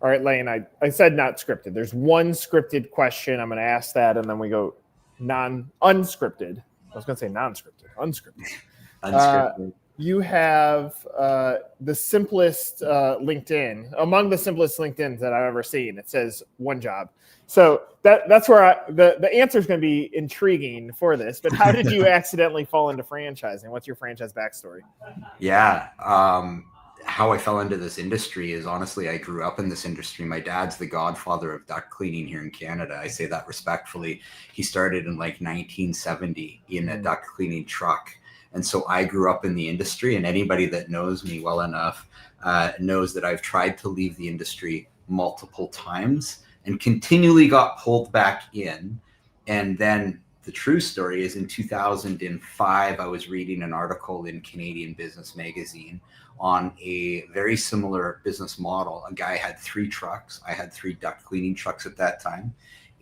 All right, Lane, I said not scripted. There's one scripted question. I'm going to ask that, and then we go unscripted. I was going to say non-scripted, unscripted. Unscripted. You have the simplest LinkedIn, among the simplest LinkedIns that I've ever seen. It says one job. So that's where the answer is going to be intriguing for this. But how did you accidentally fall into franchising? What's your franchise backstory? Yeah. How I fell into this industry is honestly, I grew up in this industry. My dad's the godfather of duct cleaning here in Canada. I say that respectfully. He started in like 1970 in a duct cleaning truck. And so I grew up in the industry, and anybody that knows me well enough knows that I've tried to leave the industry multiple times and continually got pulled back in. And then the true story is in 2005, I was reading an article in Canadian Business Magazine on a very similar business model. A guy had 3 trucks. I had 3 duct cleaning trucks at that time.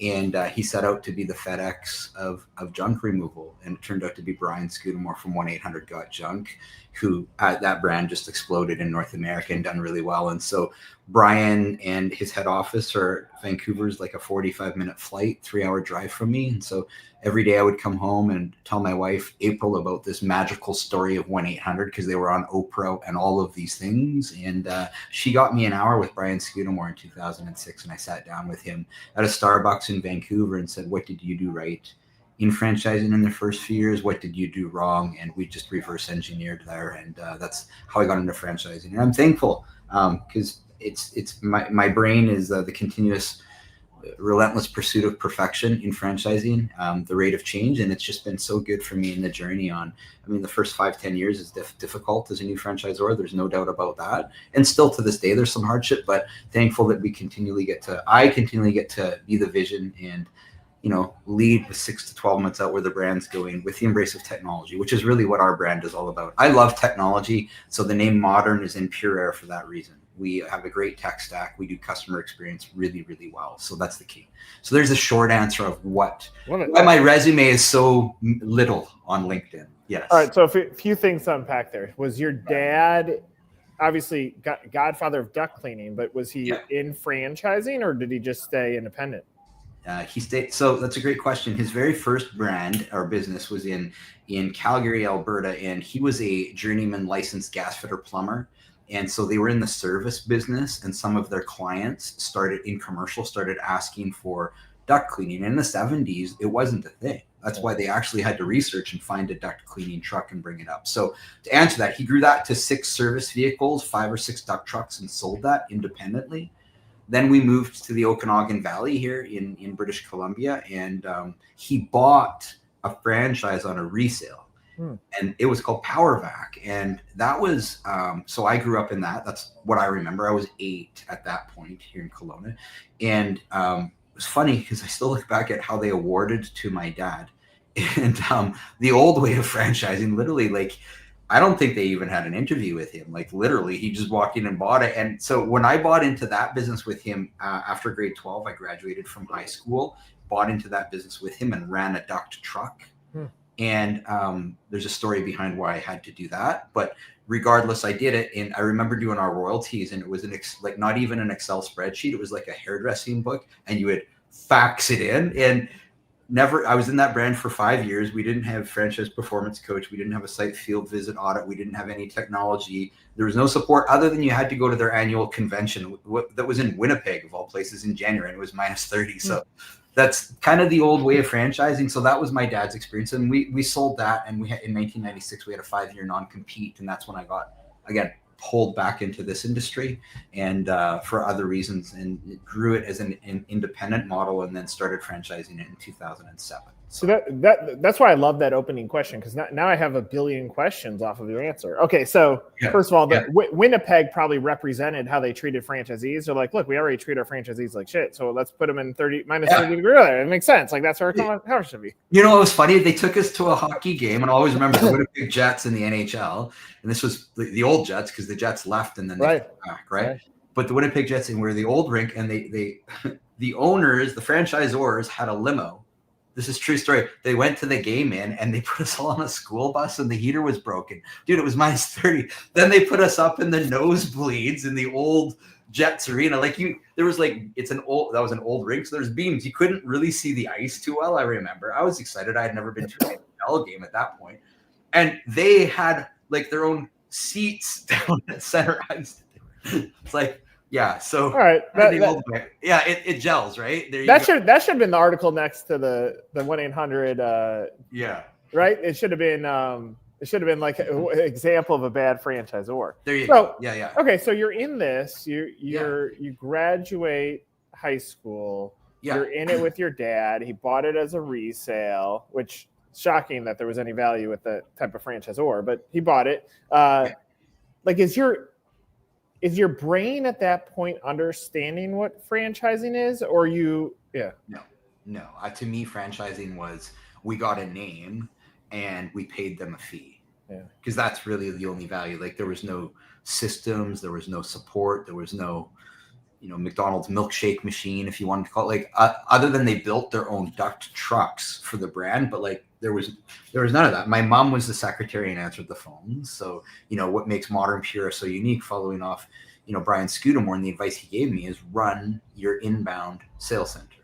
And he set out to be the FedEx of junk removal. And it turned out to be Brian Scudamore from 1-800-GOT-JUNK, who that brand just exploded in North America and done really well. And so Brian and his head office are Vancouver's like a 45-minute flight, 3-hour drive from me. And so every day I would come home and tell my wife, April, about this magical story of 1-800, because they were on Oprah and all of these things. And she got me an hour with Brian Scudamore in 2006. And I sat down with him at a Starbucks in Vancouver and said, what did you do right in franchising in the first few years? What did you do wrong? And we just reverse engineered there. And that's how I got into franchising. And I'm thankful because it's my brain is the continuous relentless pursuit of perfection in franchising, the rate of change. And it's just been so good for me in the journey on, I mean, the first 5-10 years is difficult as a new franchisor. There's no doubt about that. And still to this day, there's some hardship, but thankful that I continually get to be the vision and, you know, lead with 6 to 12 months out where the brand's going with the embrace of technology, which is really what our brand is all about. I love technology. So the name Modern is in PURAIR for that reason. We have a great tech stack. We do customer experience really, really well. So that's the key. So there's a short answer of why my resume is so little on LinkedIn. Yes. All right. So a few things to unpack there. Was your dad obviously godfather of duct cleaning, but was he in franchising or did he just stay independent? He stayed. So that's a great question. His very first brand or business was in Calgary, Alberta, and he was a journeyman licensed gas fitter plumber. And so they were in the service business, and some of their clients started asking for duct cleaning. In the 70s, it wasn't a thing. That's why they actually had to research and find a duct cleaning truck and bring it up. So to answer that, he grew that to 6 service vehicles, 5 or 6 duct trucks, and sold that independently. Then we moved to the Okanagan Valley here in British Columbia, and he bought a franchise on a resale. And it was called PowerVac. And that was, so I grew up in that. That's what I remember. I was 8 at that point here in Kelowna. And it was funny because I still look back at how they awarded to my dad. And the old way of franchising, literally, like, I don't think they even had an interview with him. Like, literally, he just walked in and bought it. And so when I bought into that business with him after grade 12, I graduated from high school, bought into that business with him and ran a duct truck. And there's a story behind why I had to do that. But regardless, I did it. And I remember doing our royalties, and it was like not even an Excel spreadsheet. It was like a hairdressing book, and you would fax it in. And I was in that brand for 5 years. We didn't have franchise performance coach. We didn't have a site field visit audit. We didn't have any technology. There was no support other than you had to go to their annual convention that was in Winnipeg, of all places, in January. And it was -30. So that's kind of the old way of franchising. So that was my dad's experience. And we sold that. And in 1996, we had a 5-year non-compete. And that's when I got, again, pulled back into this industry and for other reasons, and grew it as an independent model and then started franchising it in 2007. So that's why I love that opening question, because now I have a billion questions off of your answer. Okay, so first of all, Winnipeg probably represented how they treated franchisees. They're like, look, we already treat our franchisees like shit, so let's put them in -30 degree weather. It makes sense. Like, that's where our should be. You know, it was funny. They took us to a hockey game, and I always remember the Winnipeg Jets in the NHL, and this was the old Jets because the Jets left and then they came back, right? But the Winnipeg Jets, and we're the old rink, and they the owners, the franchisors, had a limo This is true story. They went to the game and they put us all on a school bus and the heater was broken. Dude, it was -30. Then they put us up in the nosebleeds in the old Jets arena. Like there was like, that was an old rink. So there's beams. You couldn't really see the ice too well. I remember I was excited. I had never been to an NFL game at that point. And they had like their own seats down at center ice. It's like, yeah. So all right, it gels, right? That should have been the article next to the 1-800. Yeah. Right. It should have been like an example of a bad franchisor. There you go. Yeah. Okay, so you're in this. You graduate high school. Yeah. You're in it with your dad. He bought it as a resale, which shocking that there was any value with the type of franchisor, but he bought it. Like, is your brain at that point understanding what franchising is, or you? Yeah. No. To me, franchising was, we got a name and we paid them a fee. Yeah. Because that's really the only value. Like, there was no systems, there was no support, there was no, McDonald's milkshake machine, if you wanted to call it, like, other than they built their own duct trucks for the brand, but like there was none of that. My mom was the secretary and answered the phones. So, what makes modern PURAIR so unique, following off, Brian Scudamore, and the advice he gave me is run your inbound sales center.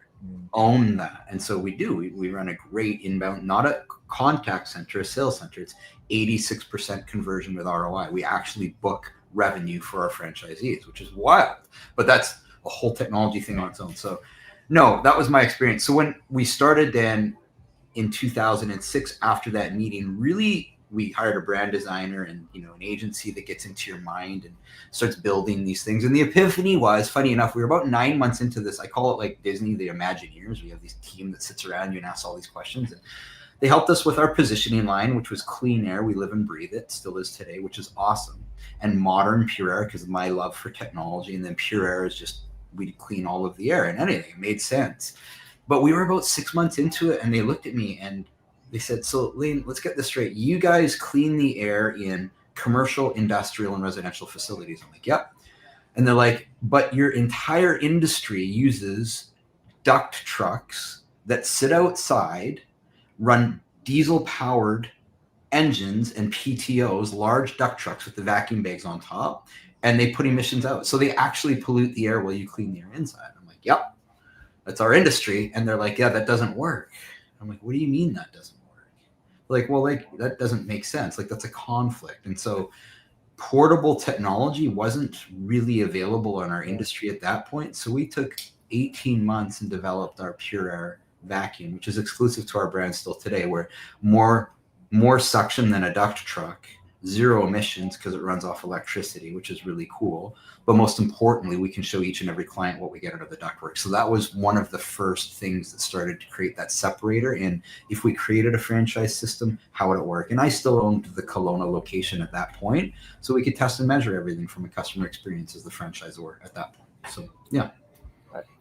Own that. And so we do. We run a great inbound, not a contact center, a sales center. It's 86% conversion with ROI. We actually book revenue for our franchisees, which is wild. But that's a whole technology thing on its own. So no, that was my experience. So when we started then in 2006, after that meeting, really, we hired a brand designer and, an agency that gets into your mind and starts building these things. And the epiphany was, funny enough, we were about 9 months into this. I call it like Disney, the Imagineers. We have this team that sits around you and asks all these questions. And they helped us with our positioning line, which was clean air. We live and breathe it, still is today, which is awesome. And modern PURAIR, because of my love for technology. And then PURAIR is just, we clean all of the air and anything. It made sense. But we were about 6 months into it and they looked at me and they said, so Lane, let's get this straight. You guys clean the air in commercial, industrial, and residential facilities. I'm like, yep. And they're like, but your entire industry uses duct trucks that sit outside, run diesel-powered engines and PTOs, large duct trucks with the vacuum bags on top, and they put emissions out. So they actually pollute the air while you clean the air inside. I'm like, yep, that's our industry. And they're like, yeah, that doesn't work. I'm like, what do you mean that doesn't work? Like, well, like, that doesn't make sense. Like, that's a conflict. And so portable technology wasn't really available in our industry at that point. So we took 18 months and developed our PURAIR vacuum, which is exclusive to our brand still today, where more suction than a duct truck, zero emissions because it runs off electricity, which is really cool. But most importantly, we can show each and every client what we get out of the ductwork. So that was one of the first things that started to create that separator. And if we created a franchise system, how would it work? And I still owned the Kelowna location at that point. So we could test and measure everything from a customer experience as the franchisor at that point. So, yeah.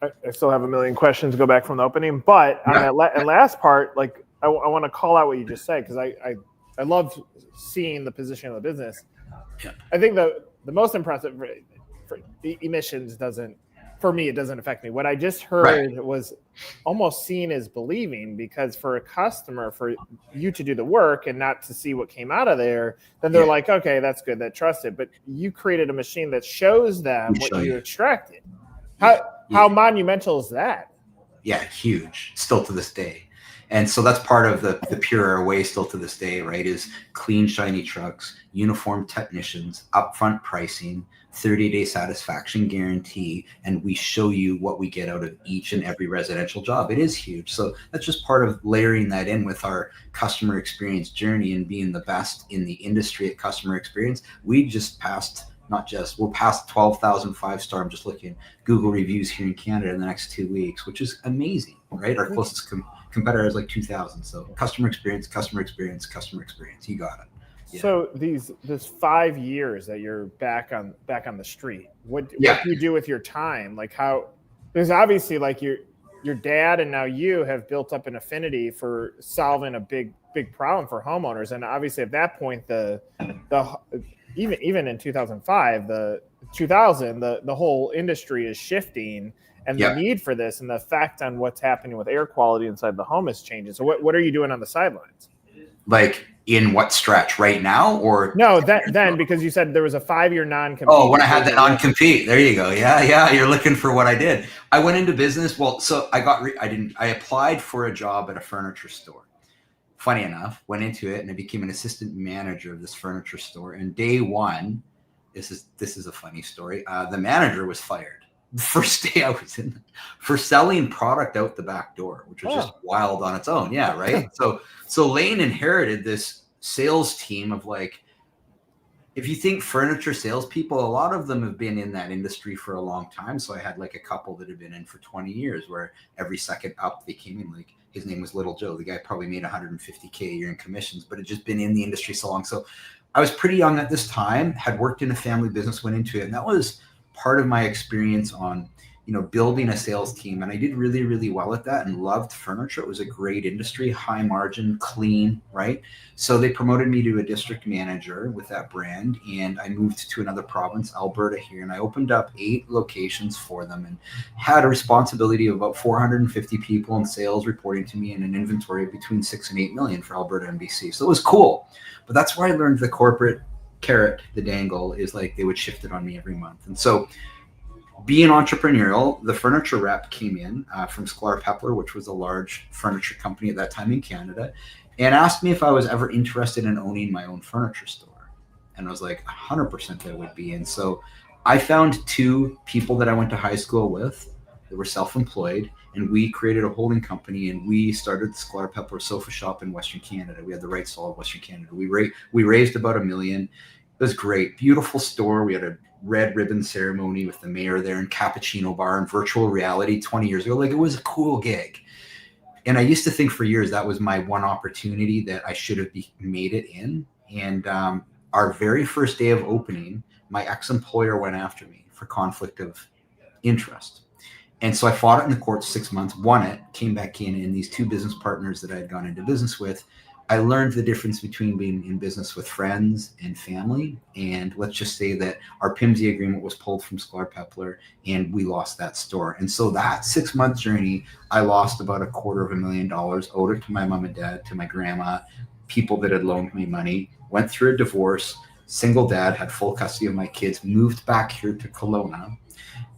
I still have a million questions to go back from the opening. But on that last part, like, I want to call out what you just said, because I love seeing the position of the business. Yeah. I think the most impressive for the emissions for me, it doesn't affect me. What I just heard was almost seen as believing, because for a customer, for you to do the work and not to see what came out of there, then they're like, okay, that's good, that trusted. But you created a machine that shows them what you extracted. How monumental is that? Yeah, huge. Still to this day. And so that's part of the PURAIR way still to this day, right? Is clean, shiny trucks, uniform technicians, upfront pricing, 30-day satisfaction guarantee, and we show you what we get out of each and every residential job. It is huge. So that's just part of layering that in with our customer experience journey and being the best in the industry at customer experience. We just passed, we'll pass 12,000 5-star. I'm just looking Google reviews here in Canada in the next 2 weeks, which is amazing, right? Our closest competitor is like 2,000. So customer experience, customer experience, customer experience. You got it. Yeah. So this 5 years that you're back on the street, what do you do with your time? Like, how? There's obviously, like, your dad and now you have built up an affinity for solving a big problem for homeowners, and obviously at that point even in 2005 the 2000, the whole industry is shifting, and the need for this and the effect on what's happening with air quality inside the home is changing. So what are you doing on the sidelines? Like in what stretch right now, or no? Then because you said there was a 5-year non-compete. Oh, when I had the non-compete, there you go. Yeah, you're looking for what I did. I went into business. Well, so I applied for a job at a furniture store. Funny enough, went into it and I became an assistant manager of this furniture store. And day one, this is a funny story. The manager was fired the first day I was in for selling product out the back door, which was just wild on its own. Yeah, right. So Lane inherited this sales team of like, if you think furniture salespeople, a lot of them have been in that industry for a long time. So I had like a couple that have been in for 20 years, where every second up they came in. Like his name was Little Joe. The guy probably made $150K a year in commissions, but had just been in the industry so long. So I was pretty young at this time, had worked in a family business, went into it, and that was part of my experience on, building a sales team. And I did really, really well at that and loved furniture. It was a great industry, high margin, clean, right? So they promoted me to a district manager with that brand. And I moved to another province, Alberta here. And I opened up 8 locations for them and had a responsibility of about 450 people in sales reporting to me, and an inventory of between 6 and 8 million for Alberta and BC. So it was cool. But that's where I learned the corporate carrot, the dangle, is like they would shift it on me every month. And so being entrepreneurial, the furniture rep came in from Sklar Pepler, which was a large furniture company at that time in Canada, and asked me if I was ever interested in owning my own furniture store. And I was like, 100% I would be. And so I found 2 people that I went to high school with that were self-employed, and we created a holding company, and we started the Sklar Pepler Sofa Shop in Western Canada. We had the rights to all of Western Canada. We raised about $1 million. It was great. Beautiful store. We had a red ribbon ceremony with the mayor there, and cappuccino bar and virtual reality 20 years ago. Like, it was a cool gig. And I used to think for years that was my one opportunity that I should have made it in. And our very first day of opening, my ex-employer went after me for conflict of interest. And so I fought it in the courts 6 months, won it, came back in, and these 2 business partners that I had gone into business with, I learned the difference between being in business with friends and family. And let's just say that our PIMSI agreement was pulled from Sklar Pepler, and we lost that store. And so that 6-month journey, I lost about $250,000, owed it to my mom and dad, to my grandma, people that had loaned me money, went through a divorce, single dad, had full custody of my kids, moved back here to Kelowna,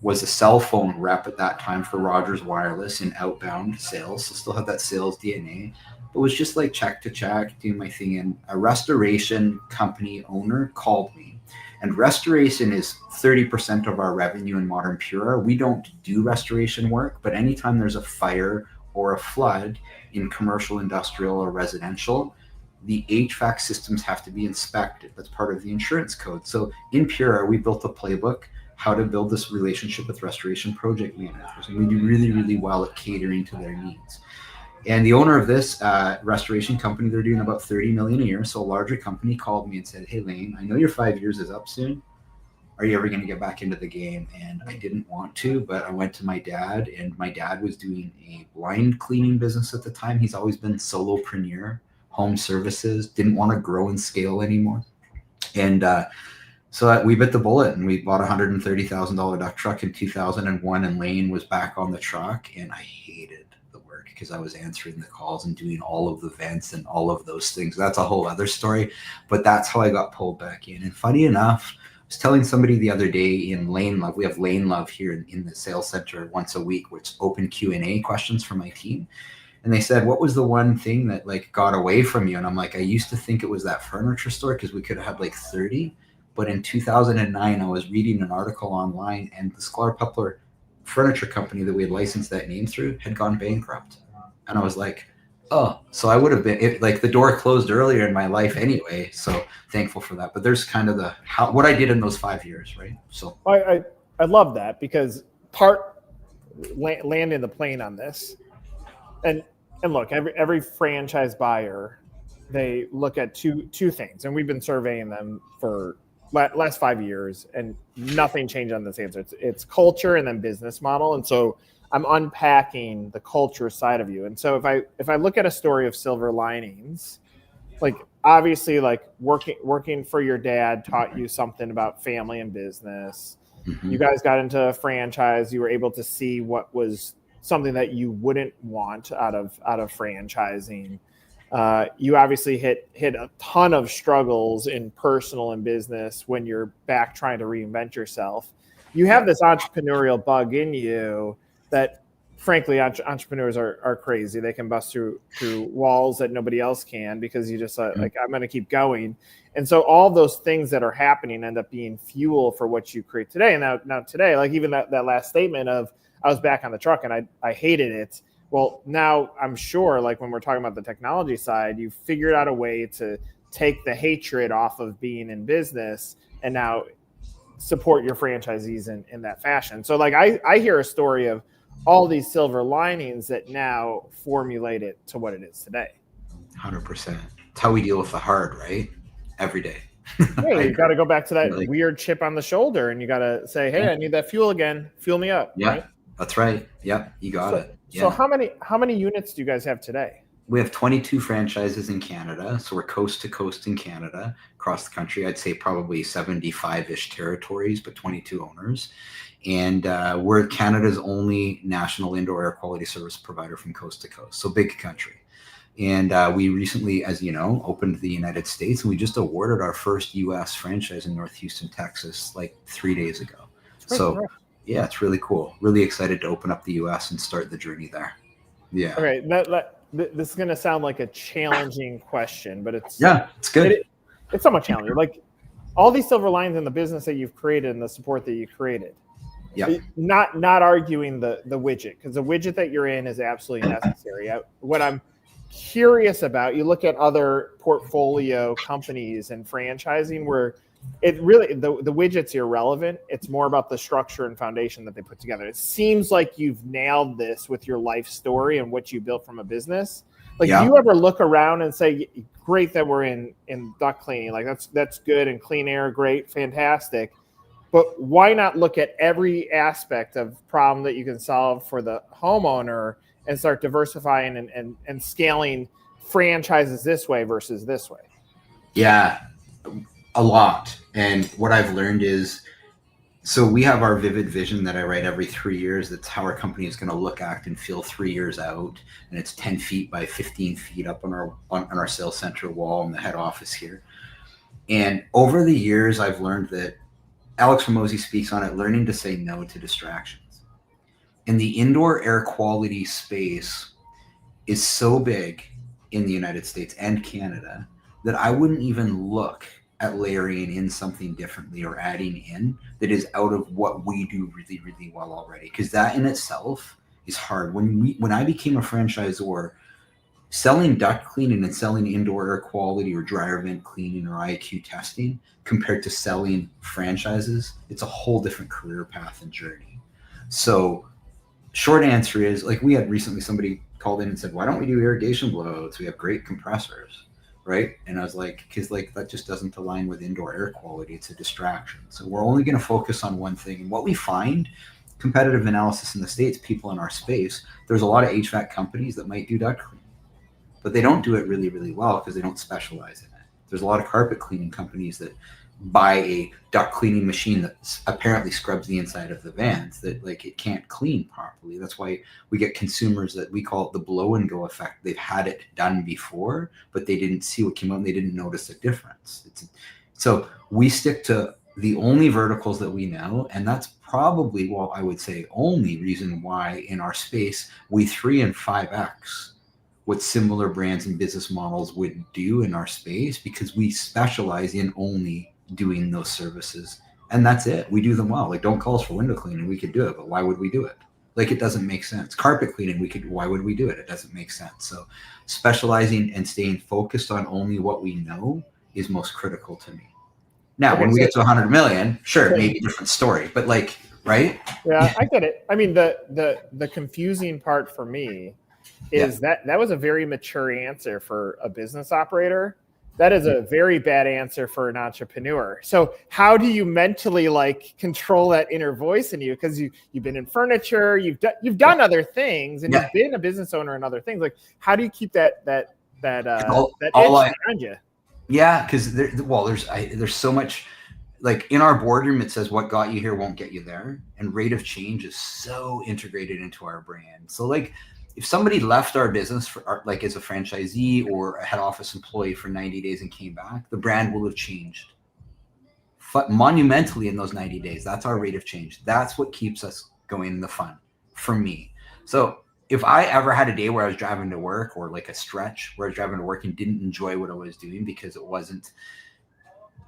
was a cell phone rep at that time for Rogers Wireless in outbound sales. So still had that sales DNA. It was just like check to check, doing my thing. And a restoration company owner called me. And restoration is 30% of our revenue in modern PURAIR. We don't do restoration work, but anytime there's a fire or a flood in commercial, industrial, or residential, the HVAC systems have to be inspected. That's part of the insurance code. So in PURAIR, we built a playbook how to build this relationship with restoration project managers. And we do really, really well at catering to their needs. And the owner of this restoration company, they're doing about $30 million a year. So a larger company called me and said, "Hey, Lane, I know your 5 years is up soon. Are you ever going to get back into the game?" And I didn't want to, but I went to my dad, and my dad was doing a blind cleaning business at the time. He's always been solopreneur, home services, didn't want to grow and scale anymore. And so we bit the bullet, and we bought a $130,000 duct truck in 2001, and Lane was back on the truck, and I hated the work because I was answering the calls and doing all of the vents and all of those things. That's a whole other story, but that's how I got pulled back in. And funny enough, I was telling somebody the other day in Lane Love, we have Lane Love here in the sales center once a week, where it's open Q&A questions for my team. And they said, "What was the one thing that like got away from you?" And I'm like, I used to think it was that furniture store because we could have had like 30. But in 2009, I was reading an article online, and the Sklar Pepler furniture company that we had licensed that name through had gone bankrupt. And I was like, oh, so I would have been, like the door closed earlier in my life anyway. So thankful for that. But there's kind of what I did in those 5 years, right? So I love that, because landing the plane on this. And look, every franchise buyer, they look at two things, and we've been surveying them for last 5 years, and nothing changed on this answer. It's culture and then business model. And so I'm unpacking the culture side of you. And so if I look at a story of silver linings, like obviously like working for your dad taught you something about family and business. Mm-hmm. You guys got into a franchise. You were able to see what was something that you wouldn't want out of franchising. You obviously hit a ton of struggles in personal and business when you're back trying to reinvent yourself. You have this entrepreneurial bug in you that, frankly, entrepreneurs are crazy. They can bust through walls that nobody else can because you just like, I'm going to keep going. And so all those things that are happening end up being fuel for what you create today. And now today, like even that last statement of I was back on the truck and I hated it. Well, now I'm sure like when we're talking about the technology side, you figured out a way to take the hatred off of being in business and now support your franchisees in that fashion. So like I hear a story of all these silver linings that now formulate it to what it is today. 100%. It's how we deal with the hard, right? Every day. Yeah, you got to go back to that weird chip on the shoulder and you got to say, hey, I need that fuel again. Fuel me up. Yeah, right? That's right. Yep, you got it. Yeah. So how many units do you guys have today? We have 22 franchises in Canada. So we're coast to coast in Canada, across the country. I'd say probably 75-ish territories, but 22 owners. And we're Canada's only national indoor air quality service provider from coast to coast. So big country. And we recently, as you know, opened the United States, and we just awarded our first U.S. franchise in North Houston, Texas, like 3 days ago. So yeah, it's really cool. Really excited to open up the U.S. and start the journey there. Yeah. Okay. This is going to sound like a challenging question, but it's good. It's somewhat challenging. Like all these silver lines in the business that you've created and the support that you created. Yeah. Not arguing the widget, because the widget that you're in is absolutely necessary. What I'm curious about, you look at other portfolio companies and franchising where it really the widget's irrelevant. It's more about the structure and foundation that they put together. It seems like you've nailed this with your life story and what you built from a business. Like, do you ever look around and say, great that we're in duct cleaning, like that's good, and clean air, great, fantastic. But why not look at every aspect of problem that you can solve for the homeowner and start diversifying and scaling franchises this way versus this way? Yeah, a lot. And what I've learned is, so we have our vivid vision that I write every 3 years. That's how our company is going to look, act, and feel 3 years out. And it's 10 feet by 15 feet up on our sales center wall in the head office here. And over the years, I've learned that Alex Ramosi speaks on it, learning to say no to distractions. And the indoor air quality space is so big in the United States and Canada that I wouldn't even look at layering in something differently or adding in that is out of what we do really, really well already. Because that in itself is hard. When I became a franchisor, selling duct cleaning and selling indoor air quality or dryer vent cleaning or IQ testing compared to selling franchises, it's a whole different career path and journey. So short answer is, like, we had recently somebody called in and said, why don't we do irrigation blowouts? We have great compressors, right? And I was like, because like that just doesn't align with indoor air quality. It's a distraction. So we're only going to focus on one thing. And what we find, competitive analysis in the States, people in our space, there's a lot of HVAC companies that might do duct cleaning, but they don't do it really, really well because they don't specialize in it. There's a lot of carpet cleaning companies that buy a duct cleaning machine that apparently scrubs the inside of the vents, that like it can't clean properly. That's why we get consumers that we call it the blow and go effect. They've had it done before, but they didn't see what came out and they didn't notice a difference. So we stick to the only verticals that we know, and that's probably, well, I would say only reason why in our space we 3 and 5x what similar brands and business models would do in our space, because we specialize in only doing those services, and that's it. We do them well. Like, don't call us for window cleaning. We could do it, but why would we do it? Like, it doesn't make sense. Carpet cleaning, why would we do it? It doesn't make sense. So specializing and staying focused on only what we know is most critical to me. Now, when we get to 100 million, sure, maybe different story, but like, right? Yeah, I get it. I mean, the confusing part for me is that was a very mature answer for a business operator. That is a very bad answer for an entrepreneur. So how do you mentally like control that inner voice in you? Because you've been in furniture, you've done other things, and you've been a business owner and other things. Like, how do you keep that that itch behind you. Yeah, because there's so much. Like in our boardroom, it says what got you here won't get you there. And rate of change is so integrated into our brand. So like if somebody left our business for like as a franchisee or a head office employee for 90 days and came back, the brand will have changed monumentally in those 90 days. That's our rate of change. That's what keeps us going in the fun for me. So if I ever had a day where I was driving to work or like a stretch where I was driving to work and didn't enjoy what I was doing because it wasn't,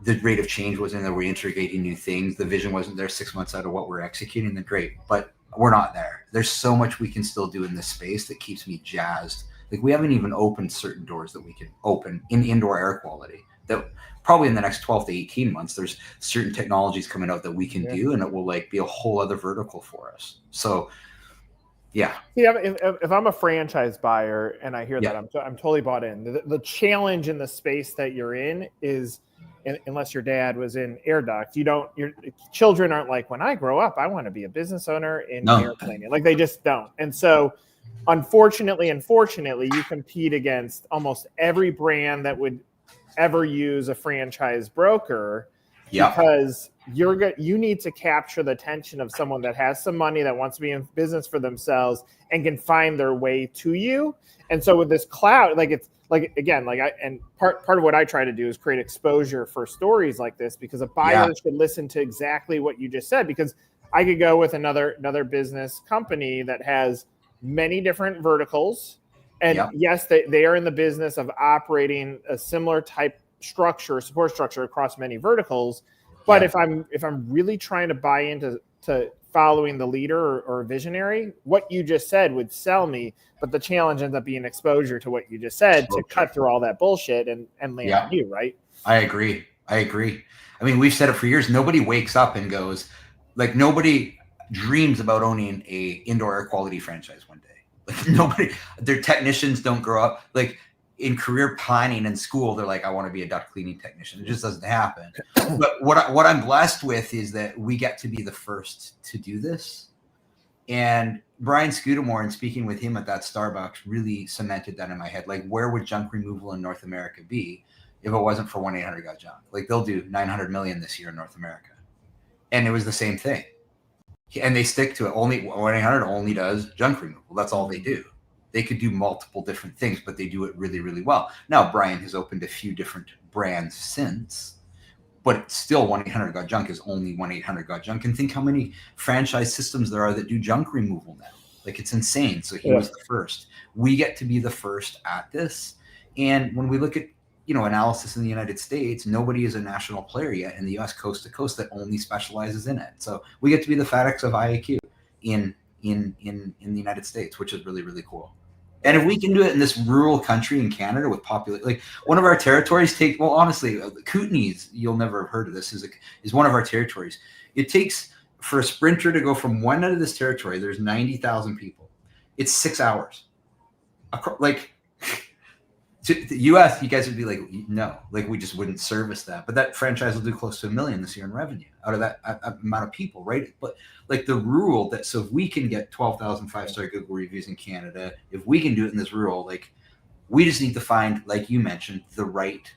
the rate of change wasn't there, we're integrating new things, the vision wasn't there 6 months out of what we're executing, then great. But we're not there. There's so much we can still do in this space that keeps me jazzed. Like we haven't even opened certain doors that we can open in indoor air quality that probably in the next 12 to 18 months, there's certain technologies coming out that we can do, and it will like be a whole other vertical for us. So yeah. If I'm a franchise buyer and I hear that, I'm totally bought in. The challenge in the space that you're in is, unless your dad was in air duct, your children aren't like, when I grow up, I want to be a business owner in air cleaning. Like they just don't. And so unfortunately, you compete against almost every brand that would ever use a franchise broker because you need to capture the attention of someone that has some money, that wants to be in business for themselves and can find their way to you. And so with this cloud, part of what I try to do is create exposure for stories like this, because a buyer should listen to exactly what you just said, because I could go with another business company that has many different verticals. And yes, they are in the business of operating a similar type support structure across many verticals. But if I'm really trying to buy into following the leader or visionary, what you just said would sell me. But the challenge ends up being exposure to what you just said to cut through all that bullshit and land on you, right? I agree. I mean, we've said it for years. Nobody wakes up and goes, like, nobody dreams about owning a indoor air quality franchise one day. Like nobody, their technicians don't grow up. Like in career planning in school, they're like, I want to be a duct cleaning technician. It just doesn't happen. But what I'm blessed with is that we get to be the first to do this. And Brian Scudamore, and speaking with him at that Starbucks, really cemented that in my head. Like, where would junk removal in North America be if it wasn't for 1-800-GOT-JUNK? Like, they'll do 900 million this year in North America. And it was the same thing. And they stick to it. Only 1-800 only does junk removal. That's all they do. They could do multiple different things, but they do it really, really well. Now, Brian has opened a few different brands since, but still 1-800-GOT-JUNK is only 1-800-GOT-JUNK. And think how many franchise systems there are that do junk removal now. Like, it's insane. So he was the first. We get to be the first at this. And when we look at, analysis in the United States, nobody is a national player yet in the US coast to coast that only specializes in it. So we get to be the FedEx of IAQ in the United States, which is really, really cool. And if we can do it in this rural country in Canada with like one of our territories honestly, Kootenays, you'll never have heard of this, is one of our territories. It takes for a sprinter to go from one end of this territory, there's 90,000 people. It's 6 hours. Like, to the US, you guys would be like, no, like we just wouldn't service that. But that franchise will do close to $1 million this year in revenue out of that amount of people, right? But like the rural so if we can get 12,000 5-star Google reviews in Canada, if we can do it in this rural, like we just need to find, like you mentioned, the right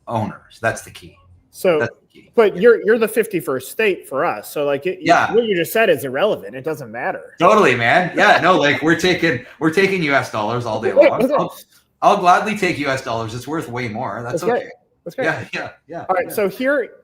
owners. That's the key. So, but you're the 51st state for us. So like, what you just said is irrelevant. It doesn't matter. Totally, man. Yeah, no, like we're taking US dollars all day long. I'll gladly take US dollars. It's worth way more. That's okay. That's great. Yeah. All right. So here,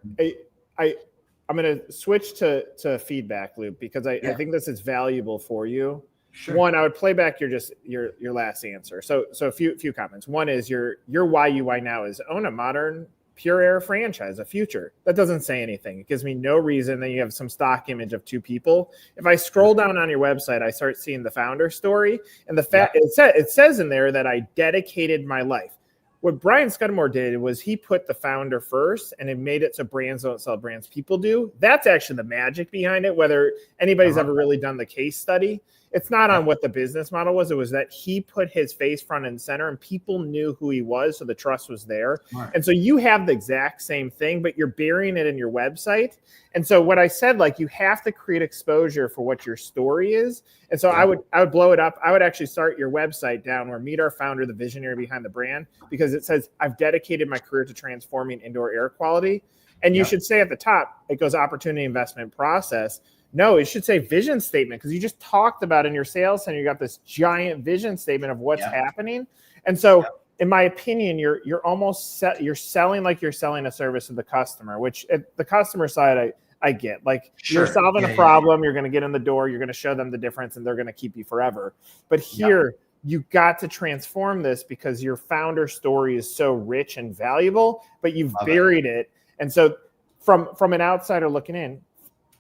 I'm going to switch to feedback loop, because I think this is valuable for you. Sure. One, I would play back your last answer. So a few comments. One is your why you why now is own a modern PURAIR franchise, a future. That doesn't say anything. It gives me no reason. Then you have some stock image of two people. If I scroll down on your website, I start seeing the founder story, and it says in there that I dedicated my life. What Brian Scudamore did was he put the founder first, and it made it so brands don't sell brands, people do. That's actually the magic behind it. Whether anybody's ever really done the case study, It's not on what the business model was. It was that he put his face front and center, and people knew who he was, so the trust was there. Smart. And so you have the exact same thing, but you're burying it in your website. And so what I said, like, you have to create exposure for what your story is. And so I would blow it up. I would actually start your website down where meet our founder, the visionary behind the brand, because it says, I've dedicated my career to transforming indoor air quality. And you should say at the top, it goes opportunity, investment, process. No, it should say vision statement, because you just talked about in your sales center, you got this giant vision statement of what's happening. And so in my opinion, you're almost you're selling like you're selling a service to the customer, which at the customer side, I get. Like, you're solving a problem, you're going to get in the door, you're going to show them the difference, and they're going to keep you forever. But here, you got to transform this because your founder story is so rich and valuable, but you've buried it. And so from an outsider looking in,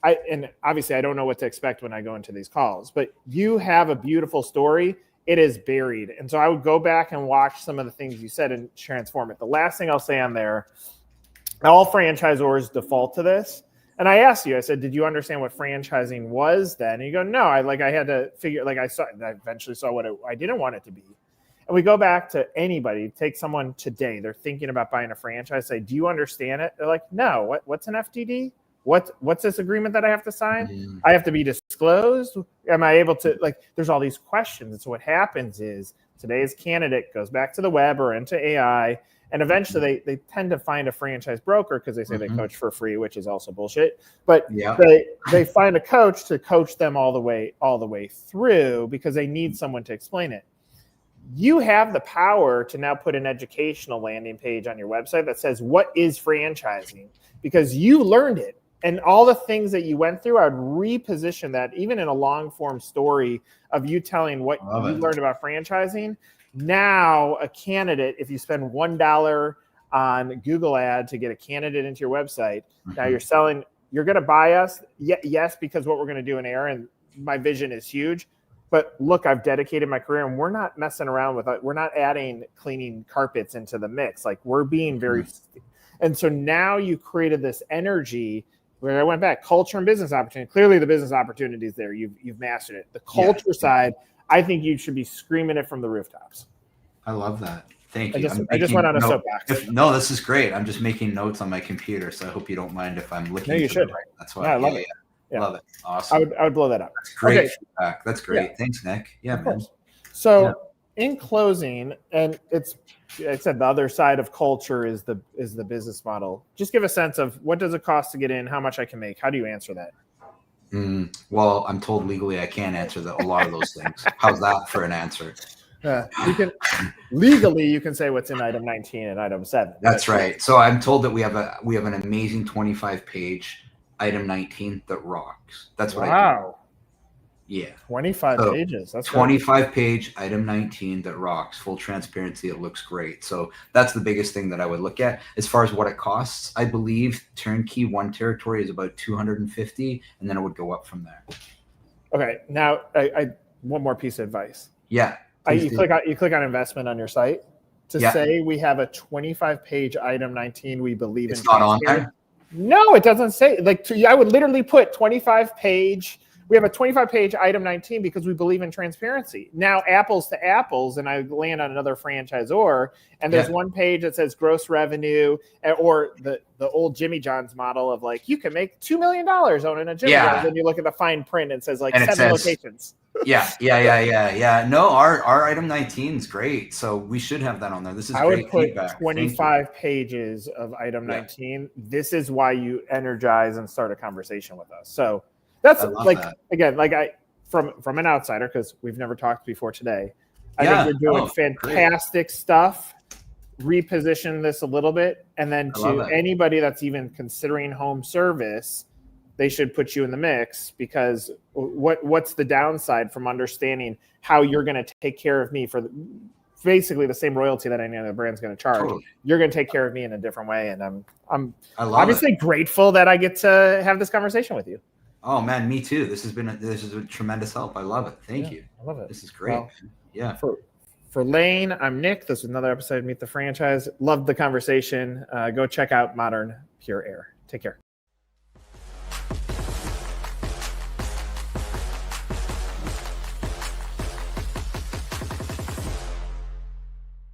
and obviously I don't know what to expect when I go into these calls, but you have a beautiful story. It is buried. And so I would go back and watch some of the things you said and transform it. The last thing I'll say on there, all franchisors default to this. And I asked you, I said, did you understand what franchising was then? And you go, no, I had to figure, I eventually saw what I didn't want it to be. And we go back to anybody, take someone today, they're thinking about buying a franchise, say, do you understand it? They're like, no, what's an FDD? What's this agreement that I have to sign? I have to be disclosed? Am I able to, there's all these questions. And so what happens is today's candidate goes back to the web or into AI, and eventually they tend to find a franchise broker because they say they coach for free, which is also bullshit. But they find a coach to coach them all the way through because they need someone to explain it. You have the power to now put an educational landing page on your website that says, what is franchising? Because you learned it. And all the things that you went through, I would reposition that even in a long form story of you telling what you learned about franchising. Now a candidate, if you spend $1 on Google ad to get a candidate into your website, now you're going to buy us. Yes, because what we're going to do in air and my vision is huge. But look, I've dedicated my career, and we're not messing around with it. We're not adding cleaning carpets into the mix. Like, we're being very, and so now you created this energy where I went back, culture and business opportunity. Clearly the business opportunity is there. You've mastered it. The culture side, I think you should be screaming it from the rooftops. I love that. Thank you. I just went on a soapbox. No, this is great. I'm just making notes on my computer, so I hope you don't mind if I'm looking. No, you should. Right. That's why I love it. Yeah. Love it. Awesome. I would blow that up. That's great feedback. That's great. Thanks, Nick. Yeah, man. So in closing, and I said the other side of culture is the business model. Just give a sense of what does it cost to get in, how much I can make. How do you answer that? Well, I'm told legally I can't answer a lot of those things. How's that for an answer? Legally you can say what's in item 19 and item 7. That's right. So I'm told that we have an amazing 25-page item 19 that rocks. That's what I do. Yeah. 25 pages. That's 25-page item 19 that rocks. Full transparency. It looks great. So that's the biggest thing that I would look at. As far as what it costs, I believe turnkey one territory is about $250, and then it would go up from there. Okay. Now, I one more piece of advice. Yeah. You click on investment on your site to say we have a 25-page item 19. We believe it's not on there. No, it doesn't say. I would literally put 25-page. We have a 25-page item 19 because we believe in transparency. Now, apples to apples, and I land on another franchisor, and there's one page that says gross revenue, or the old Jimmy John's model of you can make $2 million owning a Jimmy John's, and you look at the fine print and it says 7 locations. Yeah. No, our item 19 is great, so we should have that on there. This is great feedback. 25 pages of item 19. This is why you energize and start a conversation with us. So that's from an outsider, because we've never talked before today. I think you're doing fantastic stuff. Reposition this a little bit, and then to anybody that's even considering home service, they should put you in the mix, because what's the downside from understanding how you're going to take care of me for basically the same royalty that any other brand's going to charge. Totally. You're going to take care of me in a different way, and I'm obviously grateful that I get to have this conversation with you. Oh man, me too. This is a tremendous help. I love it. Thank you. I love it. This is great. Well, For Lane, I'm Nick. This is another episode of Meet the Franchise. Loved the conversation. Go check out Modern Pure Air. Take care.